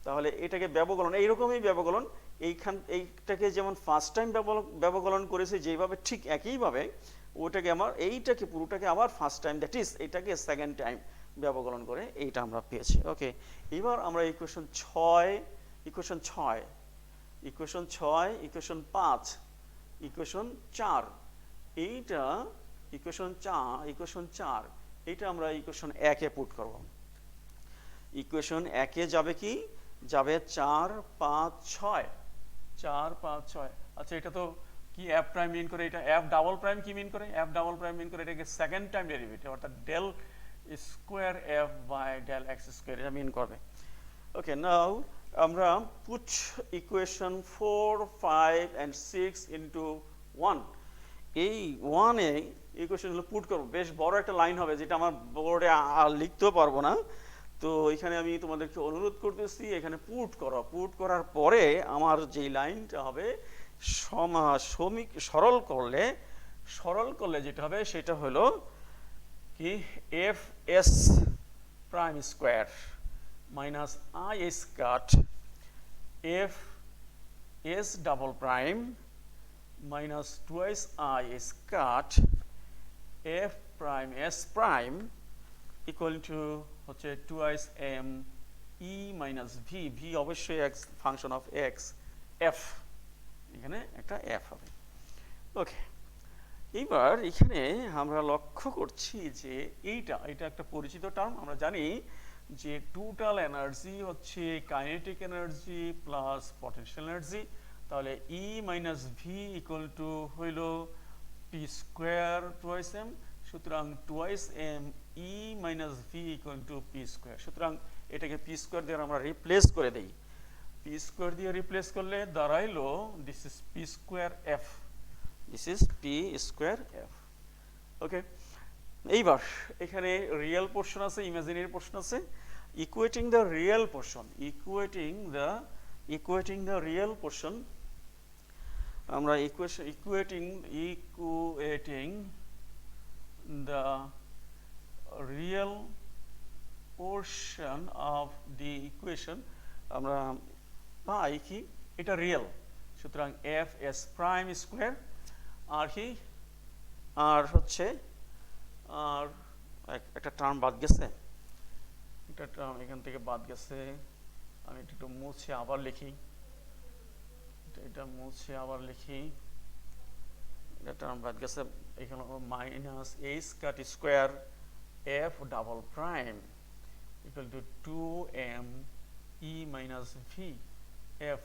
Speaker 1: তাহলে এটাকে ব্যবকলন, এইরকমই ব্যবকলন, এইটাকে যেমন ফার্স্ট টাইম ব্যবকলন করেছি যেভাবে, ঠিক একইভাবে ওটাকে এইটাকে পুরোটাকে আবার ফার্স্ট টাইম, দ্যাট ইজ এটাকে সেকেন্ড টাইম ব্যবকলন করে এইটা আমরা পেয়েছি। ওকে, এবার আমরা ইকুয়েশন 6, ইকুয়েশন 5, ইকুয়েশন 4, এইটা ইকুয়েশন 4, এইটা আমরা ইকুয়েশন 1-এ পুট করব। ইকুয়েশন 1-এ যাবে কি? যাবে 4, 5, 6, 4, 5, 6। আচ্ছা, এটা তো কি এফ প্রাইম মিন করে, এটা এফ ডাবল প্রাইম কি মিন করে? এফ ডাবল প্রাইম মিন করে এটাকে সেকেন্ড টাইম ডেরিভেটিভ, অর্থাৎ del square F by del x square, এটা মিন করবে। ওকে, নাও আমরা পুট ইকুয়েশন 4, 5 and 6 into 1, এই 1-এ ইকুয়েশনগুলো পুট করবো। বেশ বড় একটা লাইন হবে, যেটা আমার বোর্ডে আর লিখতেও পারবো না, তো এখানে আমি তোমাদেরকে অনুরোধ করতেছি এখানে পুট করার পরে আমার যে লাইনটা হবে সরল করলে যেটা হবে সেটা হলো কি F S prime square minus I cut f s double prime minus twice I cut f prime s prime equal to হচ্ছে twice m e minus v v অবশ্যই x function of x f এখানে একটা f হবে ওকে এবার এখানে আমরা লক্ষ্য করছি যে এটা একটা পরিচিত টার্ম আমরা জানি যে টোটাল এনার্জি হচ্ছে kinetic energy plus potential energy তাহলে E minus V equal to হইল পি স্কোয়ার টুয়াইস এম সুতরাং twice M E minus V equal to P square সুতরাং এটাকে পি স্কোয়ার দিয়ে আমরা রিপ্লেস করে দিই পি স্কোয়ার দিয়ে রিপ্লেস করলে দাঁড়াইলো this is P square F this is P square F okay এইবার এখানে রিয়েল পোর্শন আছে ইমাজিনারি পোর্শন আছে equating the real portion equating the real portion আমরা equating the real portion of the equation আমরা পাই কি এটা রিয়েল সুতরাং f s prime square আর কি আর হচ্ছে আর একটা টার্ম বাদ গেছে এটা টার্ম এখান থেকে বাদ গেছে আমি একটু মুছে আবার লিখি এটা মুছে আবার লিখি এটা টার্ম বাদ গেছে এখানে minus h cut square f double prime equal to 2m e minus v f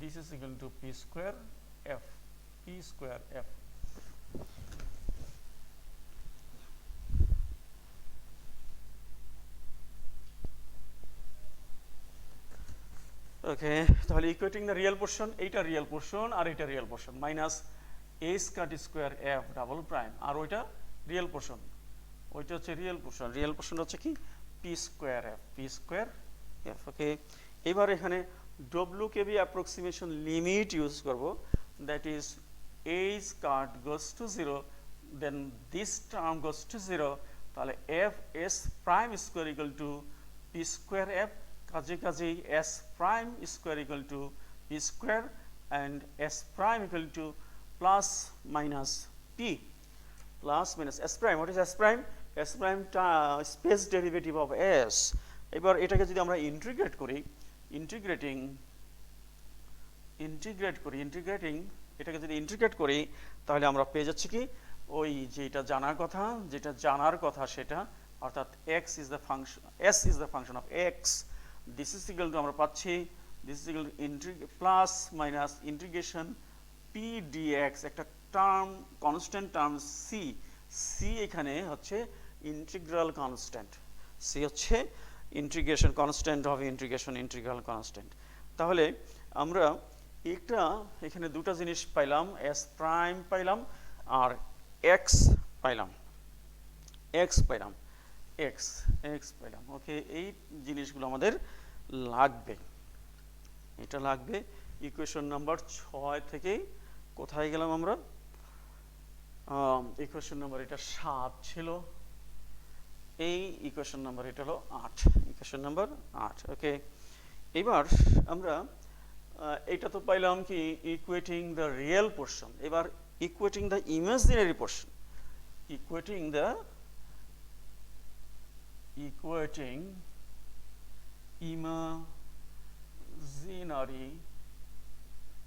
Speaker 1: this is equal to p square f p square f ওকে তাহলে ইকুয়েটিং দ্য রিয়েল পোর্শন এইটা রিয়েল পোর্শন আর এটা রিয়েল পোর্শন মাইনাস h কাট স্কয়ার f ডাবল প্রাইম আর ওইটা রিয়েল পোর্শন ওইটা হচ্ছে রিয়েল পোর্শন হচ্ছে কি p স্কয়ার f ওকে এবার এখানে WKB অ্যাপ্রক্সিমেশন লিমিট ইউজ করব that is h cut goes to 0 then this term goes to 0 তাহলে f s prime square equal to p square f কাজেই s prime square equal to p square and s prime equal to plus minus p plus minus s prime what is s prime space derivative of s এবার এটাকে যদি আমরা ইন্টিগ্রেট করি এটাকে যদি ইন্টিগ্রেট করি তাহলে আমরা পেয়ে যাচ্ছি কি ওই যেটা জানার কথা সেটা অর্থাৎ s is the function of x this is equal to আমরা পাচ্ছি this is equal to plus minus integration p dx একটা টার্ম কনস্ট্যান্ট টার্ম c এখানে হচ্ছে ইন্টিগ্রাল কনস্ট্যান্ট c হচ্ছে integration constant of integral constant তাহলে আমরা একটা এখানে দুটো জিনিস পাইলাম s প্রাইম পাইলাম আর x পাইলাম x পাইলাম ওকে এই জিনিসগুলো আমাদের লাগবে এটা লাগবে ইকুয়েশন নাম্বার 6 থেকে কোথায় গেলাম আমরা ইকুয়েশন নাম্বার এটা 7 ছিল এই ইকুয়েশন নাম্বার এটা হলো 8 ইকুয়েশন নাম্বার 8 ওকে এবার আমরা এটা তো পাইলাম কি ইকুয়েটিং দ্য রিয়েল পোরশন এবার equating the imaginary portion equating imaginary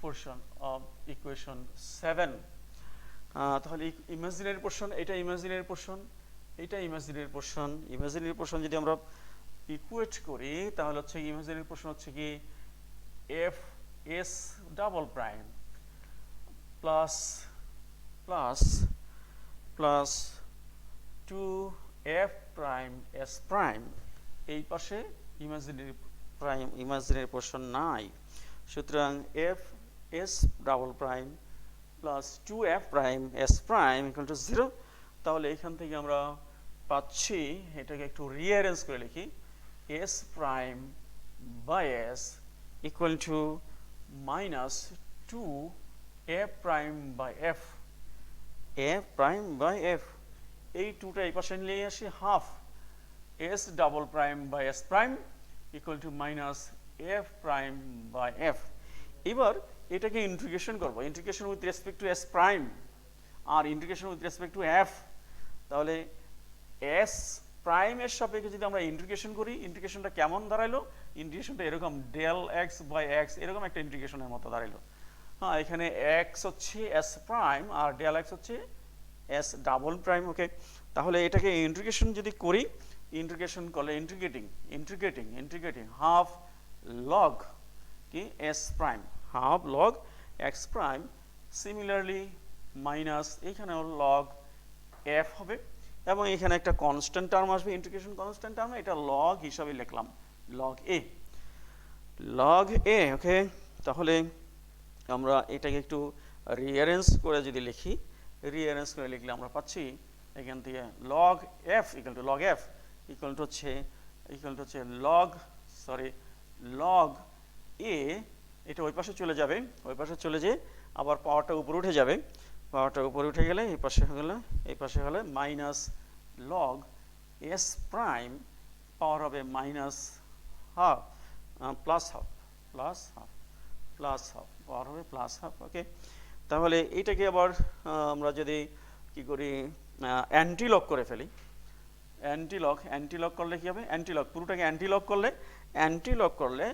Speaker 1: portion of equation 7 তাহলে ইমাজিনারি পোরশন এটা ইমাজিনারি পোরশন যদি আমরা ইকুয়েট করি তাহলে হচ্ছে ইমাজিনারি পোরশন হচ্ছে কি f s double prime plus 2f prime s prime এই পাশে ইমাজিনারি পোরশন নাই সুতরাং f s double prime plus 2f prime s prime equal to 0 তাহলে এখান থেকে আমরা পাচ্ছি এটাকে একটু রিঅ্যারেঞ্জ করে লিখি s prime by s equal to minus 2f prime by f এই 2টা এই পাশে নিয়ে আসি half s double prime by s prime equal to minus f prime by f. এবার এটাকে ইন্টিগ্রেশন করব, integration with respect to s prime আর integration with respect to f। তাহলে s প্রাইমের সাপেক্ষে যদি আমরা ইন্টিগ্রেশন করি, ইন্টিগ্রেশনটা কেমন দাঁড়াইলো? ইন্টিগ্রেশনটা এরকম ডেল x বাই x, এরকম একটা ইন্টিগ্রেশনের মতো দাঁড়াইলো। হ্যাঁ, এখানে x হচ্ছে s প্রাইম আর ডেল x হচ্ছে s ডাবল প্রাইম। ওকে, তাহলে এটাকে ইন্টিগ্রেশন যদি করি, ইন্টিগ্রেশন করলে ইন্টিগ্রেটিং হাফ লগ কি s prime, half log x prime, similarly minus এখানেও লগ f হবে এবং এখানে একটা কনস্ট্যান্ট টার্ম আসবে, ইন্টিগ্রেশন কনস্ট্যান্ট টার্ম, এটা লগ হিসাবে লিখলাম লগ a। ওকে, তাহলে আমরা এটাকে একটু রিঅ্যারেঞ্জ করে যদি লিখি, রিঅ্যারেঞ্জ করে লিখলে আমরা পাচ্ছি এখান থেকে লগ f ইকুয়াল টু হচ্ছে লগ a, এটা ওই পাশে চলে যাবে, ওই পাশে চলে যেয়ে আবার পাওয়ারটা উপরে উঠে যাবে, পাওয়ারটা উপরে উঠে গেলে এই পাশে হলে মাইনাস লগ s প্রাইম, পাওয়ার হবে মাইনাস হাফ প্লাস হাফ পাওয়ার হবে প্লাস হাফ। ওকে, তাহলে এইটাকে আবার আমরা যদি কি করি, অ্যান্টিলগ করে ফেলি, অ্যান্টিলগ করলে কি হবে, পুরোটাকে অ্যান্টিলগ করলে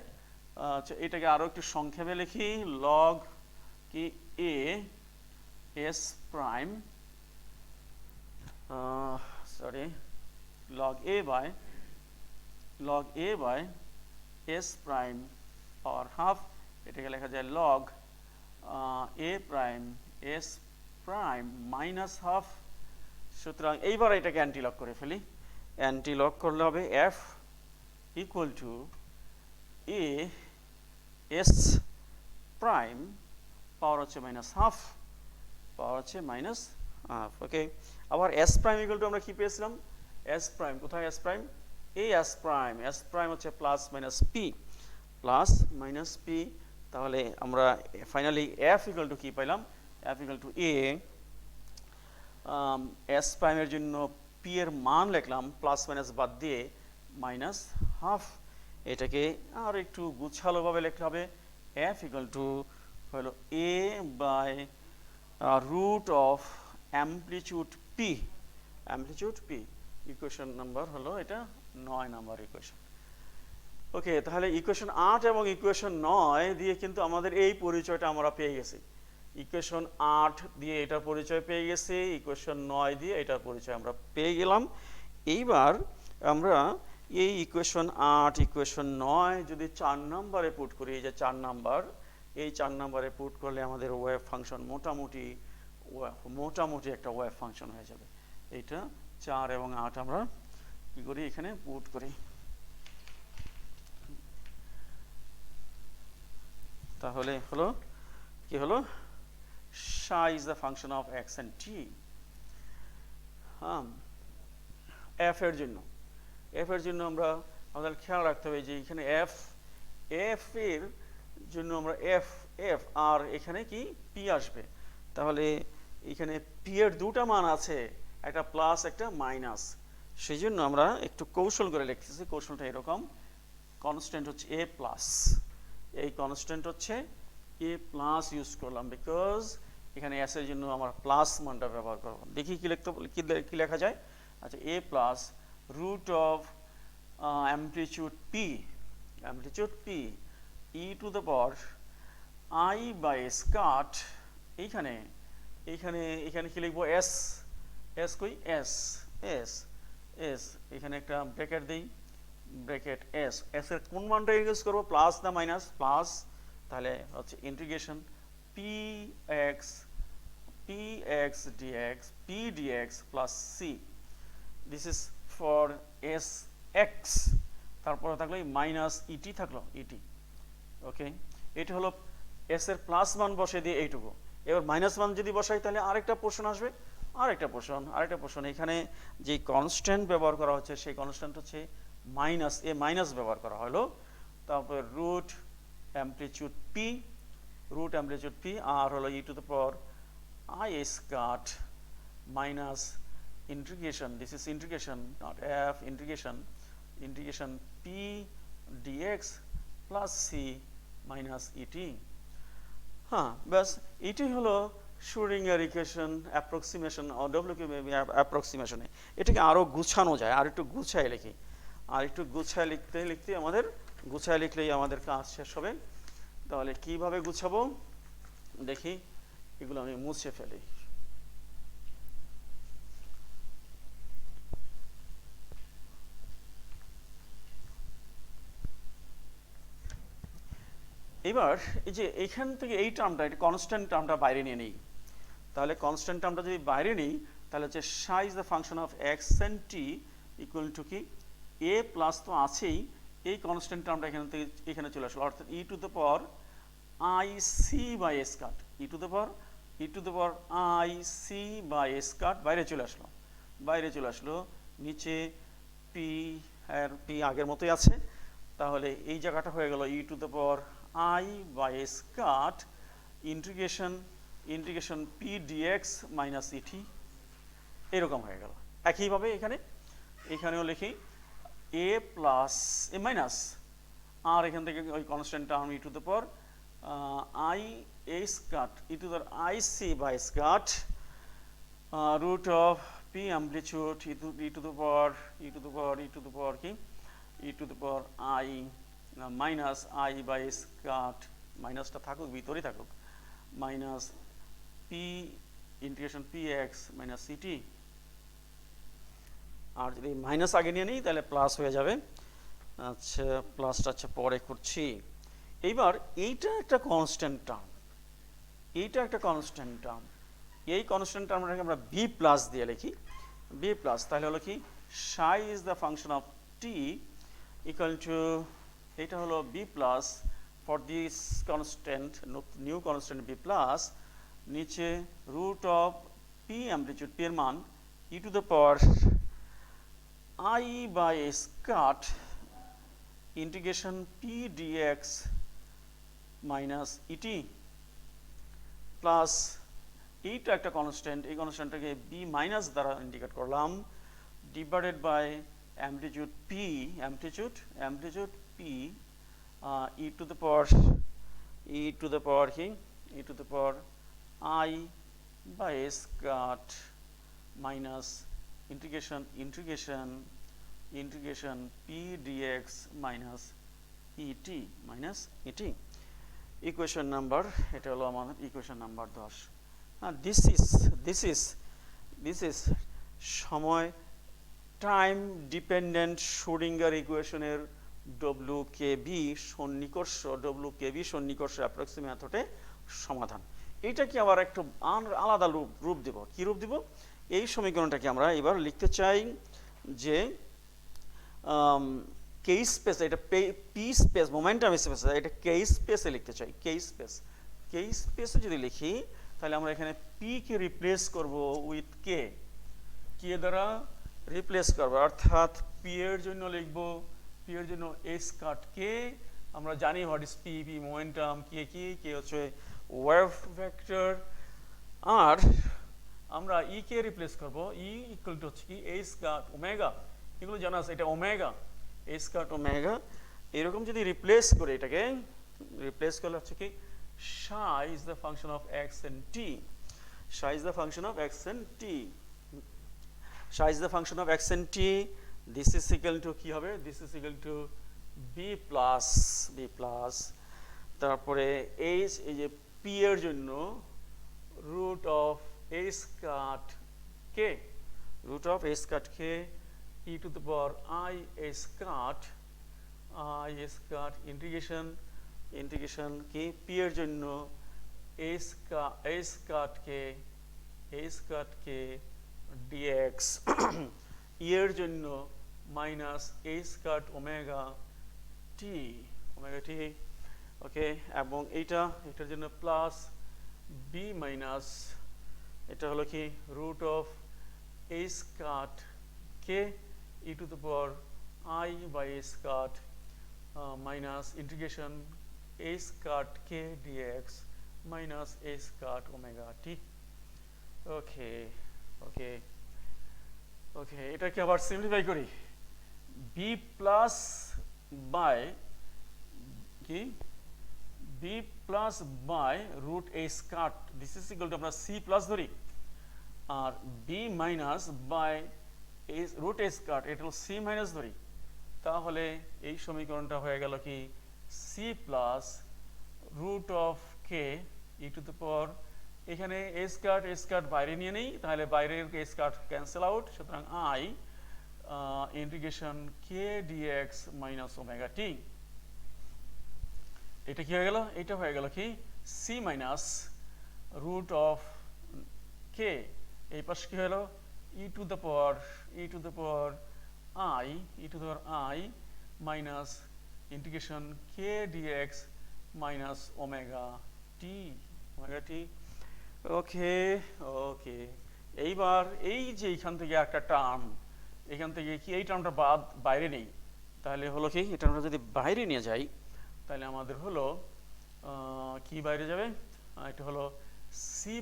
Speaker 1: এটাকে আরো একটু সংক্ষেপে লিখি, লগ কি a s prime log a by s prime power half, এটাকে লেখা যায় log a prime s prime minus half. সুতরাং এইবার এটাকে অ্যান্টিলগ করে ফেলি, অ্যান্টিলগ করলে হবে f equal to a s prime, power হচ্ছে মাইনাস হাফ। ওকে, আবার s প্রাইম ইকুয়াল টু আমরা কি পেয়েছিলাম, s প্রাইম কোথায়, s প্রাইম এই s প্রাইম হচ্ছে প্লাস মাইনাস p। তাহলে আমরা ফাইনালি f ইকুয়াল টু কি পাইলাম, f equal to a, s প্রাইমের জন্য p এর মান লিখলাম প্লাস মাইনাস বাদ দিয়ে মাইনাস হাফ। এটাকে আর একটু গুছালোভাবে লিখতে হবে, f ইকুয়াল টু হলো a by root of amplitude p, equation number হলো এটা 9 নাম্বার ইকুয়েশন। ওকে, তাহলে ইকুয়েশন 8 এবং ইকুয়েশন 9 দিয়ে কিন্তু আমাদের এই পরিচয়টা আমরা পেয়ে গেছি, ইকুয়েশন 8 দিয়ে এটার পরিচয় পেয়ে গেছি, ইকুয়েশন 9 দিয়ে এটার পরিচয় আমরা পেয়ে গেলাম। এইবার আমরা এই ইকুয়েশন 8 ইকুয়েশন 9 যদি 4 নম্বরে পুট করি, এই যে 4 নম্বরে পুট করলে আমাদের ওয়েভ ফাংশন মোটামুটি একটা ওয়েভ ফাংশন হয়ে যাবে। এইটা 4 এবং 8 আমরা কি করি, এখানে পুট করি। তাহলে হলো কি হলো, psi is the function of x and t। f এর জন্য আমরা আমাদের খেয়াল রাখতে হবে যে এখানে f এর জন্য আমরা f আর এখানে কি p আসবে। তাহলে এখানে p এর দুটা মান আছে, একটা প্লাস একটা মাইনাস, সেই জন্য আমরা একটু কৌশল করে লিখতেছি। কৌশলটা এরকম, কনস্ট্যান্ট হচ্ছে a প্লাস, এই কনস্ট্যান্ট হচ্ছে a প্লাস ইউজ করলাম বিকজ এখানে s এর জন্য আমরা প্লাস মানটা ব্যবহার করব। দেখি কি লেখা যায়। আচ্ছা, a plus root of amplitude p e to the power i by square. এইখানে কি লিখবো, s কই, s এখানে একটা ব্র্যাকেট দেই, ব্র্যাকেট s এর কোন মানটা ইউজ করব, প্লাস না মাইনাস, প্লাস। তাহলে হচ্ছে integration px dx plus c, this is for sx, তারপরে থাকলো মাইনাস ইটি থাকলো ইটি। ওকে, এটা হলো s এর প্লাস মান বসে দিয়ে এইটুকু। এবার মাইনাস মান যদি বসাই তাহলে আরেকটা পোর্শন আসবে, আরেকটা পোর্শন এখানে যে কনস্ট্যান্ট ব্যবহার করা হচ্ছে সেই কনস্ট্যান্ট হচ্ছে মাইনাস ব্যবহার করা হলো। তারপর রুট অ্যামপ্লিটিউড p আর হলো e to the power i square minus integration, this is integration, not f, integration p dx plus c minus et. হ্যাঁ, ব্যাস এটাই হলো শ্রোডিঙ্গার ইকুয়েশন অ্যাপ্রক্সিমেশন ডব্লিউকিউবি অ্যাপ্রক্সিমেশনে। এটাকে আরও গুছানো যায়, আর একটু গুছায় লিখি, আর একটু গুছায় লিখতে আমাদের গুছায় লিখলেই আমাদের কাজ শেষ হবে। তাহলে কিভাবে গুছাবো দেখি, এগুলো আমি মুছে ফেলি। এবার এই যে এইখান থেকে এই টার্মটা, এটা কনস্ট্যান্ট টার্মটা বাইরে নিয়ে নিই। তাহলে কনস্ট্যান্ট টার্মটা যদি বাইরে নিই, তাহলে হচ্ছে psi is the function of x and t equal to কি এ প্লাস তো আছেই, এই কনস্ট্যান্ট টার্মটা এখান থেকে এখানে চলে আসলো, অর্থাৎ E to the power I C by S cut, E to the power I C by S cut বাইরে চলে আসলো। নিচে পি আর পি আগের মতোই আছে, তাহলে এই জায়গাটা হয়ে গেল E to the power I by S cut integration P D X minus E T, এরকম হয়ে গেল। একইভাবে এখানেও লিখি এ প্লাস এ মাইনাস, আর এখান থেকে ওই constant term E to the power I S cut E to the I C by S cut root of P amplitude E to the power কি E to the power I minus I by S cut, মাইনাসটা থাকুক ভিতরেই থাকুক, minus P integration P X minus C T, আর যদি মাইনাস আগে নিয়ে নিই তাহলে প্লাস হয়ে যাবে। আচ্ছা, প্লাসটা আচ্ছা পরে করছি। এইবার এইটা একটা কনস্ট্যান্ট টার্ম, এই কনস্ট্যান্ট টার্মটাকে আমরা বি প্লাস দিয়ে লিখি, বি প্লাস, তাহলে হলো কি psi is the function of T equal to, এটা হলো B plus for this constant, new constant B plus, নিচে root of P amplitude, P এর মান E to the power I by S cut integration P D X minus E T plus, এইটা একটা কনস্ট্যান্ট, এই কনস্ট্যান্টটাকে বি মাইনাস দ্বারা ইন্ডিকেট করলাম, divided by amplitude P E to the power কি E to the power I by S cut minus integration P D X minus E T. Equation number, এটা হলো আমাদের ইকুয়েশন নাম্বার 10। দিস ইজ সময় টাইম ডিপেন্ডেন্ট শ্রোডিঙ্গার ইকুয়েশনের ডব্লিউকেবি সন্নিকর্ষ অ্যাপ্রক্সিমেট মেথডে সমাধান। এইটাকে আবার একটু আলাদা রূপ দেব। কি রূপ দিব? এই সমীকরণটাকে আমরা এবার লিখতে চাই যে কে স্পেস, এটা পি স্পেস মোমেন্টাম স্পেস, এটা কে স্পেসে লিখতে চাই। কে স্পেসে যদি লিখি তাহলে আমরা এখানে পি কে রিপ্লেস করব উইথ কে দ্বারা রিপ্লেস করব, অর্থাৎ পি এর জন্য লিখব, পি এর জন্য এস কাট কে, আমরা জানি হোয়াট ইজ পি, মোমেন্টাম, কে হচ্ছে ওয়েভ ভেক্টর, আর আমরা ই কে রিপ্লেস করব, ই ইকুয়াল টু হচ্ছে কি এস কাট ওমেগা, এগুলো জানা আছে, এটা ওমেগা, এস কাট ওমেগা, এরকম যদি রিপ্লেস করে, এটাকে রিপ্লেস করলে হচ্ছে কি psi is the function of x and t, psi is the function of x and t, psi is the function of x and t, this is equal to কি হবে, this is equal to b plus তারপরে এই যে p এর জন্য root of s cut k e to the power I s cut integration কি p এর জন্য s cut k dx e এর জন্য minus s cut omega t okay, এবং এটার জন্য প্লাস b মাইনাস, এটা হলো কি root of s cut k e to the power I by s cut minus integration s cut k dx minus s cut omega t. Okay, okay, এটাকে আবার সিম্পলিফাই করি। বি প্লাস বাই কি B plus by root A square, this is equal to আমরা সি প্লাস ধরি, আর B minus by root A square এটা হলো সি মাইনাস ধরি। তাহলে এই সমীকরণটা হয়ে গেল কি C plus root of K E to the power, এখানে এ স্কার্ট বাইরে নিয়ে নেই, তাহলে বাইরের এ স্কার্ট ক্যান্সেল আউট, সুতরাং I integration K D X minus omega T. এটা কি হয়ে গেল? এটা হয়ে গেল কি C minus root of K, এই পাশে কি হলো E to the power I minus integration K D X minus omega T. Okay okay, এইবার এই যে এইখান থেকে একটা টার্ম, এখান থেকে কি এই টার্মটা বাদ বাইরে নেই, তাহলে হলো কি এটা আমরা যদি বাইরে নিয়ে যাই তাহলে আমাদের হলো কি বাইরে যাবে, এটা হলো C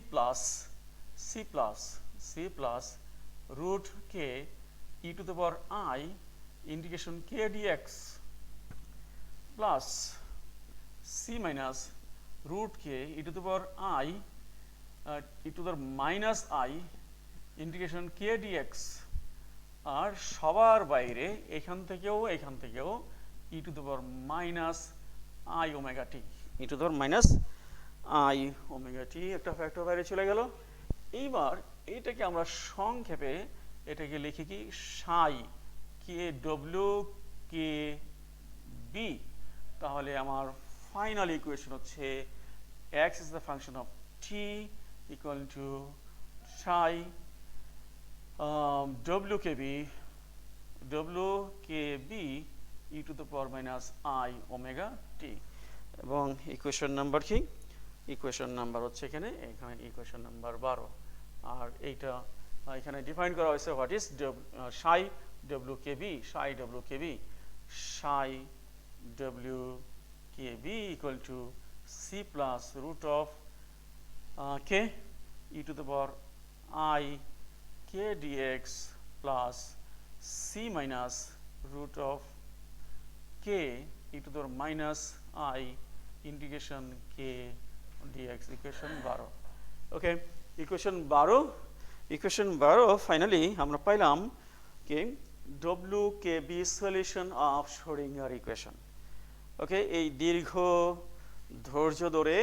Speaker 1: plus root K E to the power I integration K D X plus C minus root K E to the power I E to the minus I integration K D X, আর সবার বাইরে এখান থেকেও E to the power minus I omega T, E to the power minus I omega T, একটা ফ্যাক্টর বাইরে চলে গেল। এইবার এইটাকে আমরা সংক্ষেপে এটাকে লিখি কি সাই কে ডব্লিউ কে বি, তাহলে আমার ফাইনাল ইকুয়েশন হচ্ছে x is the function of t equal to psi wkb e to the power minus I omega t, এবং ইকুয়েশন নাম্বার কি, ইকুয়েশন নাম্বার হচ্ছে এখানে ইকুয়েশন নাম্বার 12। আর এইটা এখানে ডিফাইন করা হয়েছে what is psi wkb equal to c plus root of k e to the power I k dx plus c minus root of k e to the power minus I integration k dx, equation 12। Okay, equation 12 finally আমরা পাইলাম কি WKB solution of Schrodinger equation. Okay, এই দীর্ঘ ধৈর্য ধরে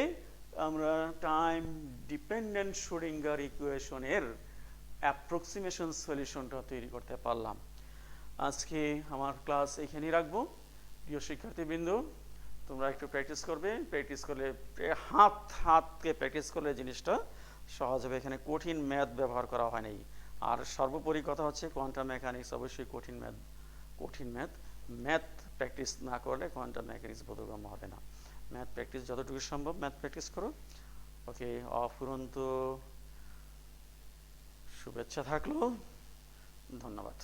Speaker 1: আমরা টাইম ডিপেন্ডেন্ট শ্রোডিঙ্গার ইকুয়েশনের অ্যাপ্রক্সিমেশন সলিউশনটা তৈরি করতে পারলাম। আজকে আমার ক্লাস এখানেই রাখবো। প্রিয় শিক্ষার্থীবৃন্দ, তোমরা একটু প্র্যাকটিস করবে, প্র্যাকটিস করলে হাতকে প্র্যাকটিস করলে জিনিসটা সহজ হবে। এখানে কঠিন ম্যাথ ব্যবহার করা হয় নাই। আর সর্বোপরি কথা হচ্ছে কোয়ান্টাম মেকানিক্স অবশ্যই কঠিন ম্যাথ প্র্যাকটিস না করলে কোয়ান্টাম মেকানিক্স বোধগম্য হবে না। ম্যাথ প্র্যাকটিস যতটুকু সম্ভব ম্যাথ প্র্যাকটিস করো। ওকে, অফুরন্ত শুভেচ্ছা থাকলো, ধন্যবাদ।